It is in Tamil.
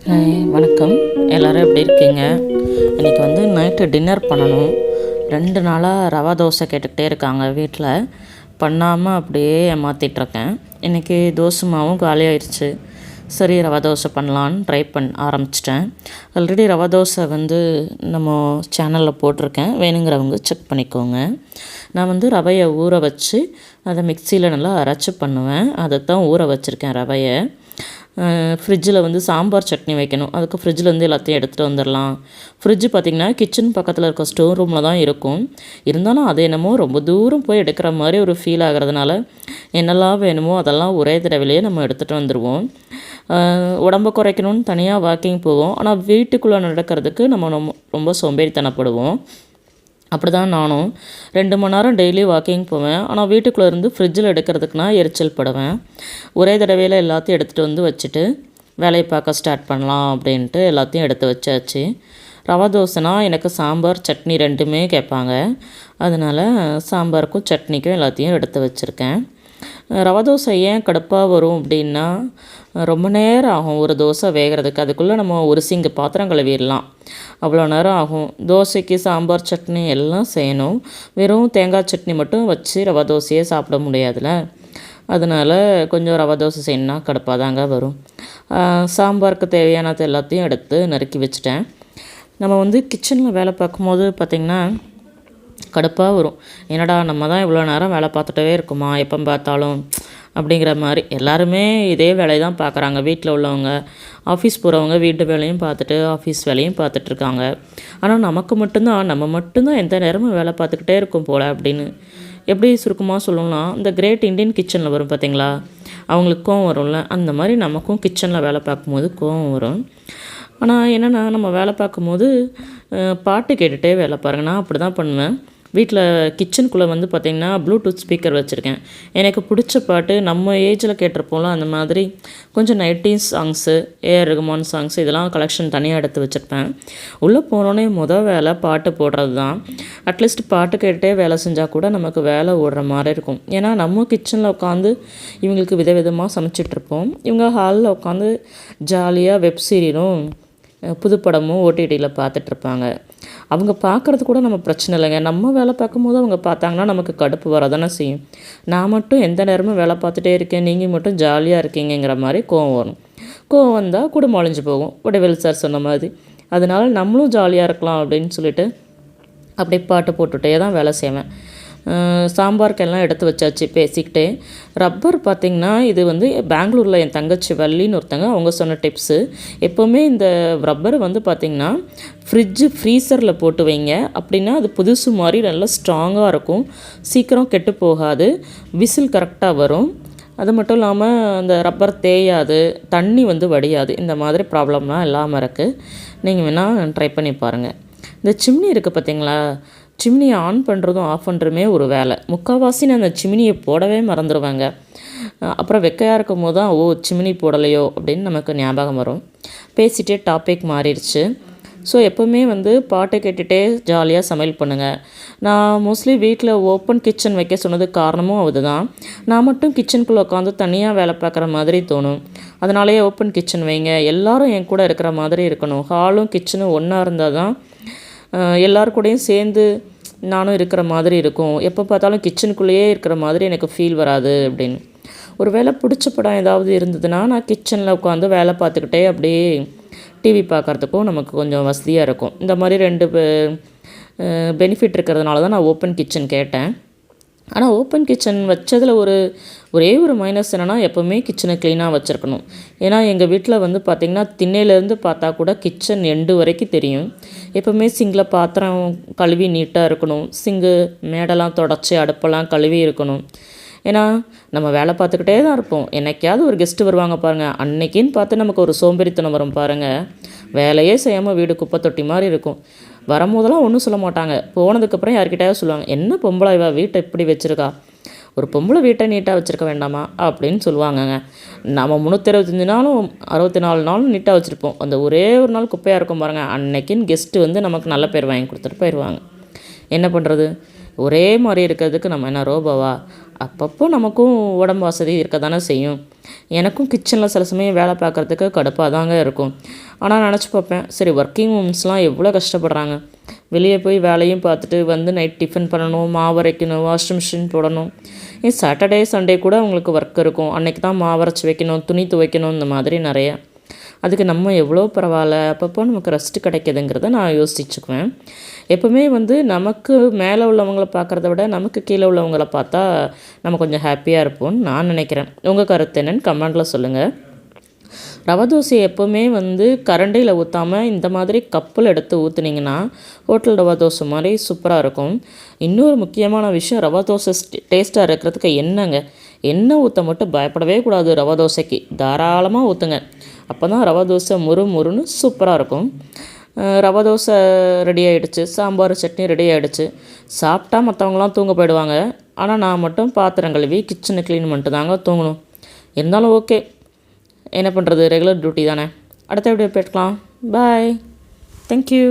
ஹாய் வணக்கம். எல்லோரும் எப்படி இருக்கீங்க? இன்றைக்கி நைட்டு டின்னர் பண்ணணும். 2 நாளாக ரவா தோசை கேட்டுக்கிட்டே இருக்காங்க வீட்டில். பண்ணாமல் அப்படியே ஏமாற்றிட்டுருக்கேன். இன்றைக்கி தோசை மாவும் காலியாகிடுச்சு. சரி, ரவா தோசை பண்ணலான்னு ட்ரை ஆரம்பிச்சிட்டேன். ஆல்ரெடி ரவா தோசை நம்ம சேனலில் போட்டிருக்கேன், வேணுங்கிறவங்க செக் பண்ணிக்கோங்க. நான் ரவையை ஊற வச்சு அதை மிக்சியில் நல்லா அரைச்சி பண்ணுவேன். அதை தான் ஊற வச்சுருக்கேன் ரவையை. ஃப்ரிட்ஜில் சாம்பார் சட்னி வைக்கணும். அதுக்கு ஃப்ரிட்ஜில் எல்லாத்தையும் எடுத்துகிட்டு வந்துடலாம். ஃப்ரிட்ஜு பார்த்திங்கன்னா கிச்சன் பக்கத்தில் இருக்க ஸ்டோர் ரூமில் தான் இருக்கும். இருந்தாலும் அது என்னமோ ரொம்ப தூரம் போய் எடுக்கிற மாதிரி ஒரு ஃபீல் ஆகிறதுனால என்னெல்லாம் வேணுமோ அதெல்லாம் ஒரே தடவையிலேயே நம்ம எடுத்துகிட்டு வந்துடுவோம். உடம்பை குறைக்கணும்னு தனியாக வாக்கிங் போவோம். ஆனால் வீட்டுக்குள்ளே நடக்கிறதுக்கு நம்ம ரொம்ப சோம்பேறித்தனப்படுவோம். அப்படி தான் நானும் 2 மணி நேரம் டெய்லி வாக்கிங் போவேன். ஆனால் வீட்டுக்குள்ளே இருந்து ஃப்ரிட்ஜில் எடுக்கிறதுக்குனா எரிச்சல் படுவேன். ஒரே தடவையில் எல்லாத்தையும் எடுத்துகிட்டு வச்சுட்டு வேலையை பார்க்க ஸ்டார்ட் பண்ணலாம் அப்படின்ட்டு எல்லாத்தையும் எடுத்து வச்சாச்சு. ரவா தோசைனா எனக்கு சாம்பார் சட்னி 2மே கேட்பாங்க. அதனால் சாம்பாருக்கும் சட்னிக்கும் எல்லாத்தையும் எடுத்து வச்சுருக்கேன். ரவா தோசை ஏன் கடுப்பாக வரும் அப்படின்னா, ரொம்ப நேரம் ஆகும் ஒரு தோசை வேகிறதுக்கு. அதுக்குள்ளே நம்ம ஒரு சிங்கு பாத்திரம் கழுவிடலாம், அவ்வளோ நேரம் ஆகும். தோசைக்கு சாம்பார் சட்னி எல்லாம் செய்யணும். வெறும் தேங்காய் சட்னி மட்டும் வச்சு ரவா தோசையே சாப்பிட முடியாதுல்ல. அதனால் கொஞ்சம் ரவா தோசை செய்யணுன்னா கடுப்பாக தாங்க வரும். சாம்பாருக்கு தேவையானது எல்லாத்தையும் எடுத்து நறுக்கி வச்சுட்டேன். நம்ம கிச்சனில் வேலை பார்க்கும்போது பார்த்திங்கன்னா கடுப்பாக வரும். என்னடா நம்ம தான் இவ்வளோ நேரம் வேலை பார்த்துட்டவே இருக்குமா எப்போ பார்த்தாலும் அப்படிங்கிற மாதிரி. எல்லாருமே இதே வேலையை தான் பார்க்குறாங்க. வீட்டில் உள்ளவங்க, ஆஃபீஸ் போகிறவங்க வீட்டு வேலையும் பார்த்துட்டு ஆஃபீஸ் வேலையும் பார்த்துட்ருக்காங்க. ஆனால் நம்ம மட்டும்தான் எந்த நேரமும் வேலை பார்த்துக்கிட்டே இருக்கும் போல் அப்படின்னு. எப்படி சுருக்கமாக சொல்லணும்னா, இந்த கிரேட் இண்டியன் கிச்சனில் வரும் பார்த்திங்களா, அவங்களுக்கு கோவம் வரும்ல, அந்த மாதிரி நமக்கும் கிச்சனில் வேலை பார்க்கும்போது கோவம் வரும். ஆனால் என்னென்னா, நம்ம வேலை பார்க்கும்போது பாட்டு கேட்டுகிட்டே வேலை பாருங்கள். நான் அப்படி தான் பண்ணுவேன். வீட்டில் கிச்சனுக்குள்ளே பார்த்திங்கன்னா ப்ளூடூத் ஸ்பீக்கர் வச்சுருக்கேன். எனக்கு பிடிச்ச பாட்டு நம்ம ஏஜில் கேட்டிருப்போம்ல, அந்த மாதிரி கொஞ்சம் 90s songs, AR Rahman songs, இதெல்லாம் கலெக்ஷன் தனியாக எடுத்து வச்சுருப்பேன். உள்ளே போனோடனே வேலை பாட்டு போடுறது தான். அட்லீஸ்ட் பாட்டு கேட்டுகிட்டே வேலை செஞ்சால் கூட நமக்கு வேலை ஓடுற மாதிரி இருக்கும். ஏன்னா நம்ம கிச்சனில் உட்காந்து இவங்களுக்கு விதவிதமாக சமைச்சிட்ருப்போம். இவங்க ஹாலில் உட்காந்து ஜாலியாக வெப் சீரியலும் புது படமும் ஓடிடியில் பார்த்துட்ருப்பாங்க. அவங்க பார்க்குறது கூட நம்ம பிரச்சனை இல்லைங்க. நம்ம வேலை பார்க்கும்போது அவங்க பார்த்தாங்கன்னா நமக்கு கடுப்பு வரதானே செய்யும். நான் மட்டும் எந்த நேரமும் வேலை பார்த்துட்டே இருக்கேன், நீங்கள் மட்டும் ஜாலியாக இருக்கீங்கிற மாதிரி கோவம் வரும். கோவம் வந்தால் குடும்பம் அழிஞ்சு போகும், வடிவேல் சார் சொன்ன மாதிரி. அதனால் நம்மளும் ஜாலியாக இருக்கலாம் அப்படின்னு சொல்லிட்டு அப்படியே பாட்டு போட்டுகிட்டே தான் வேலை செய்வேன். சாம்பாருக்கெல்லாம் எடுத்து வச்சாச்சு பேசிக்கிட்டே. ரப்பர் பார்த்திங்கன்னா, இது பெங்களூரில் என் தங்கச்சி வள்ளின்னு ஒருத்தங்க அவங்க சொன்ன டிப்ஸு. எப்போவுமே இந்த ரப்பர் பார்த்திங்கன்னா ஃப்ரீசரில் போட்டு வைங்க. அப்படின்னா அது புதுசு மாதிரி நல்லா ஸ்ட்ராங்காக இருக்கும், சீக்கிரம் கெட்டு போகாது, விசில் கரெக்டாக வரும். அது மட்டும் இல்லாமல் அந்த ரப்பர் தேயாது, தண்ணி வடியாது. இந்த மாதிரி ப்ராப்ளம்லாம் இல்லாமல் இருக்குது. நீங்கள் வேணால் ட்ரை பண்ணி பாருங்கள். இந்த சிம்னி இருக்குது பார்த்திங்களா, சிம்னியை ஆன் பண்ணுறதும் ஆஃப் பண்ணுறதுமே ஒரு வேலை. முக்கால்வாசி நான் அந்த சிம்னியை போடவே மறந்துடுவாங்க. அப்புறம் வெக்கையாக இருக்கும் போது தான் சிம்னி போடலையோ அப்படின்னு நமக்கு ஞாபகம் வரும். பேசிகிட்டே டாபிக் மாறிடுச்சு. ஸோ எப்போவுமே பாட்டை கேட்டுகிட்டே ஜாலியாக சமையல் பண்ணுங்கள். நான் மோஸ்ட்லி வீட்டில் ஓப்பன் கிச்சன் வைக்க சொன்னது காரணமும் அதுதான். நான் மட்டும் கிச்சனுக்குள்ளே உட்காந்து தனியாக வேலை பார்க்குற மாதிரி தோணும். அதனாலேயே ஓப்பன் கிச்சன் வைங்க, எல்லோரும் என் கூட இருக்கிற மாதிரி இருக்கணும். ஹாலும் கிச்சனும் ஒன்றா இருந்தால் தான் எல்லாருக்கூடையும் சேர்ந்து நானும் இருக்கிற மாதிரி இருக்கும். எப்போ பார்த்தாலும் கிச்சனுக்குள்ளேயே இருக்கிற மாதிரி எனக்கு ஃபீல் வராது அப்படின்னு. ஒரு வேளை பிடிச்ச படம் ஏதாவது இருந்ததுன்னா நான் கிச்சனில் உட்காந்து வேலை பார்த்துக்கிட்டே அப்படியே டிவி பார்க்குறதுக்கும் நமக்கு கொஞ்சம் வசதியாக இருக்கும். இந்த மாதிரி 2 பெனிஃபிட் இருக்கிறதுனால தான் நான் ஓப்பன் கிச்சன் கேட்டேன். ஆனால் ஓப்பன் கிச்சன் வச்சதில் ஒரே ஒரு மைனஸ் என்னென்னா, எப்போவுமே கிச்சனை க்ளீனாக வச்சுருக்கணும். ஏன்னா எங்கள் வீட்டில் பார்த்திங்கன்னா திண்ணையிலேருந்து பார்த்தா கூட கிச்சன் எண்டு வரைக்கும் தெரியும். எப்போவுமே சிங்கில் பாத்திரம் கழுவி நீட்டாக இருக்கணும். சிங்கு மேடெல்லாம் தொடச்சி அடுப்பெல்லாம் கழுவி இருக்கணும். ஏன்னா நம்ம வேலை பார்த்துக்கிட்டே தான் இருப்போம். என்னைக்காவது ஒரு கெஸ்ட்டு வருவாங்க பாருங்கள், அன்னைக்கின்னு பார்த்து நமக்கு ஒரு சோம்பேறித்தனம் வரும் பாருங்கள். வேலையே செய்யாமல் வீடு குப்பை தொட்டி மாதிரி இருக்கும். வரும்போதெல்லாம் ஒன்றும் சொல்ல மாட்டாங்க. போனதுக்கப்புறம் யார்கிட்டயாவது சொல்லுவாங்க, என்ன பொம்பளை இவ வீட்டை இப்படி வச்சுருக்கா, ஒரு பொம்பளை வீட்டை நீட்டாக வச்சுருக்க வேண்டாமா அப்படின்னு சொல்லுவாங்கங்க. நம்ம 365 நாளும் 64 நாளும் நீட்டாக வச்சுருப்போம். அந்த ஒரே ஒரு நாள் குப்பையாக இருக்கும் பாருங்கள், அன்னைக்குன்னு கெஸ்ட்டு நமக்கு நல்ல பேர் வாங்கி கொடுத்துட்டு போயிடுவாங்க. என்ன பண்ணுறது, ஒரே மாதிரி இருக்கிறதுக்கு நம்ம என்ன ரோபோவா? அப்பப்போ நமக்கும் உடம்பு வசதி இருக்க தானே செய்யும். எனக்கும் கிச்சனில் சில சமயம் வேலை பார்க்குறதுக்கு கடுப்பாக தாங்க இருக்கும். ஆனால் நினச்சி பார்ப்பேன், சரி ஒர்க்கிங் உமன்ஸ்லாம் எவ்வளோ கஷ்டப்படுறாங்க. வெளியே போய் வேலையும் பார்த்துட்டு வந்து நைட் டிஃபன் பண்ணணும், மாவு அரைக்கணும், வாஷிங் மிஷின் போடணும். சாட்டர்டே சண்டே கூட அவங்களுக்கு ஒர்க் இருக்கும். அன்றைக்கி தான் மாவு அரைச்சி வைக்கணும், துணி துவைக்கணும், இந்த மாதிரி நிறையா. அதுக்கு நம்ம எவ்வளோ பரவாயில்ல, அப்பப்போ நமக்கு ரெஸ்ட்டு கிடைக்கிதுங்கிறத நான் யோசிச்சுக்குவேன். எப்போவுமே வந்து நமக்கு மேலே உள்ளவங்கள பார்க்குறத விட நமக்கு கீழே உள்ளவங்கள பார்த்தா நம்ம கொஞ்சம் ஹாப்பியாக இருப்போம்னு நான் நினைக்கிறேன். உங்கள் கருத்து என்னன்னு கமெண்டில் சொல்லுங்கள். ரவை தோசை எப்போவுமே வந்து கரண்டியில் ஊற்றாமல் இந்த மாதிரி கப்பில் எடுத்து ஊற்றுனீங்கன்னா ஹோட்டல் ரவை தோசை மாதிரி சூப்பராக இருக்கும். இன்னொரு முக்கியமான விஷயம், ரவை தோசை டேஸ்ட்டாக இருக்கிறதுக்கு எண்ணெய் ஊற்ற மட்டும் பயப்படவே கூடாது. ரவை தோசைக்கு தாராளமாக ஊற்றுங்க. அப்போ தான் ரவை தோசை முறுன்னு சூப்பராக இருக்கும். ரவை தோசை ரெடி ஆகிடுச்சு, சாம்பார் சட்னி ரெடி ஆகிடுச்சு. சாப்பிட்டா மற்றவங்களாம் தூங்க போயிடுவாங்க. ஆனால் நான் மட்டும் பாத்திரம் கழுவி கிச்சனை க்ளீன் பண்ணிட்டு தாங்க தூங்கணும். இருந்தாலும் ஓகே, என்ன பண்ணுறது, ரெகுலர் டியூட்டி தானே. அடுத்த வீடியோ போய்க்கலாம். பாய். தேங்க்யூ.